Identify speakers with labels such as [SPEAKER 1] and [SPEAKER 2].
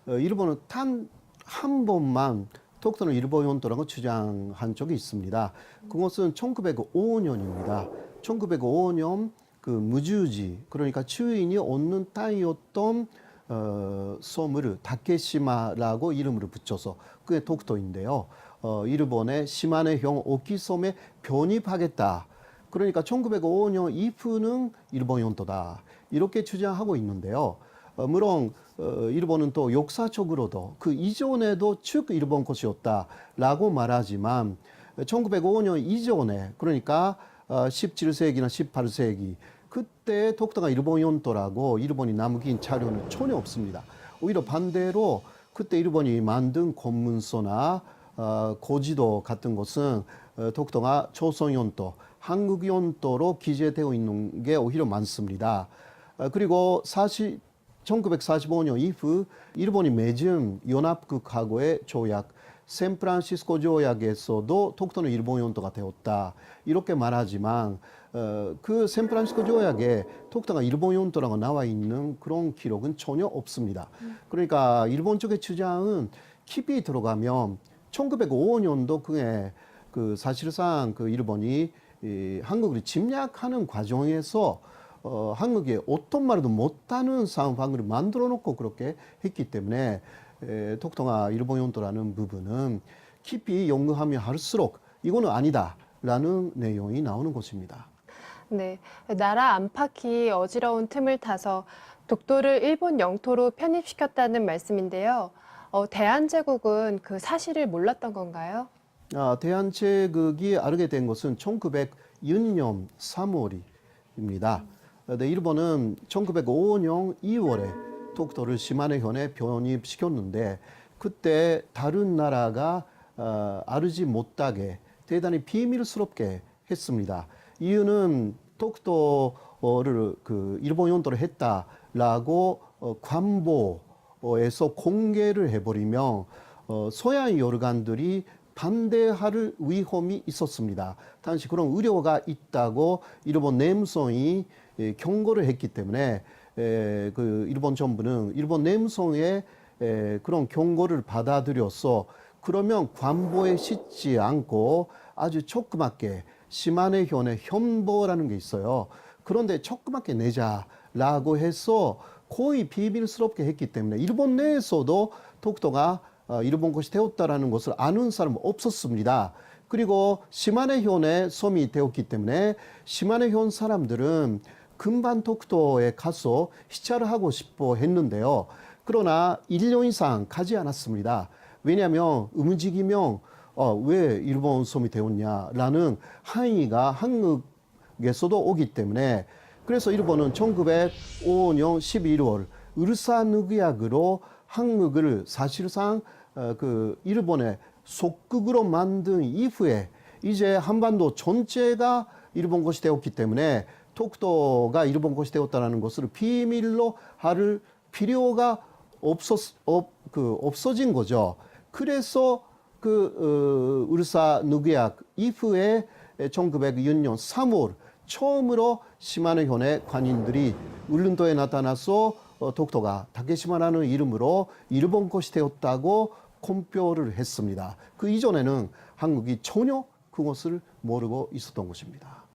[SPEAKER 1] 일본은 단 한 번만 독도는 일본 영토라고 주장한 적이 있습니다. 그것은 1905년입니다. 1905년 그 무주지, 그러니까 주인이 없는 땅이었던 섬을 다케시마라고 이름을 붙여서 그게 독도인데요. 일본의 시마네형 오키섬에 편입하겠다. 그러니까 1905년 이후는 일본 영토다. 이렇게 주장하고 있는데요. 물론 일본은 또 역사적으로도 그 이전에도 쭉 일본 것이었다라고 말하지만 1905년 이전에 그러니까 17세기나 18세기 그때 독도가 일본 영토라고 일본이 남긴 자료는 전혀 없습니다. 오히려 반대로 그때 일본이 만든 공문서나 고지도 같은 것은 독도가 조선 영토, 한국 영토로 기재되어 있는 게 오히려 많습니다. 그리고 1945년 이후 일본이 맺은 연합국하고의 조약, 샌프란시스코 조약에서도 독도는 일본 영토가 되었다. 이렇게 말하지만 그 샌프란시스코 조약에 독도가 일본 영토라고 나와 있는 그런 기록은 전혀 없습니다. 그러니까 일본 쪽의 주장은 깊이 들어가면 1905년도 그에 그 사실상 그 일본이 한국을 침략하는 과정에서 한국이 어떤 말도 못하는 상황을 만들어 놓고 그렇게 했기 때문에 독도가 일본 영토라는 부분은 깊이 연구하면 할수록 이거는 아니다라는 내용이 나오는 것입니다.
[SPEAKER 2] 네, 나라 안팎이 어지러운 틈을 타서 독도를 일본 영토로 편입시켰다는 말씀인데요. 대한제국은 그 사실을 몰랐던 건가요?
[SPEAKER 1] 대한제국이 알게 된 것은 1906년 3월입니다. 일본은 1905년 2월에 독도를 시마네현에 편입시켰는데 그때 다른 나라가 알지 못하게 대단히 비밀스럽게 했습니다. 이유는 독도를 그 일본 영토로 했다라고 관보에서 공개를 해버리면 서양 여론관들이 반대할 위험이 있었습니다. 당시 그런 우려가 있다고 일본 내무성이 경고를 했기 때문에 그 일본 정부는 일본 내무성의 그런 경고를 받아들여서 그러면 관보에 싣지 않고 아주 조그맣게 시마네현의 현보라는 게 있어요. 그런데 조그맣게 내자라고 해서 거의 비밀스럽게 했기 때문에 일본 내에서도 독도가 일본 것이 되었다라는 것을 아는 사람은 없었습니다. 그리고 시마네현의 섬이 되었기 때문에 시마네현 사람들은 금방 독도에 가서 시찰을 하고 싶어 했는데요. 그러나 1년 이상 가지 않았습니다. 왜냐하면 움직이면 왜 일본 섬이 되었냐라는 항의가 한국에서도 오기 때문에 그래서 일본은 1905년 11월 울산의약으로 한국을 사실상 그 일본의 속국으로 만든 이후에 이제 한반도 전체가 일본 것이 되었기 때문에 독도가 일본 것이 되었다는 것을 비밀로 할 필요가 없어진 거죠. 그래서 울산의약 이후에 1906년 3월 처음으로 시마네현의 관인들이 울릉도에 나타나서 독도가 다케시마라는 이름으로 일본 것이 되었다고 공표를 했습니다. 그 이전에는 한국이 전혀 그것을 모르고 있었던 것입니다.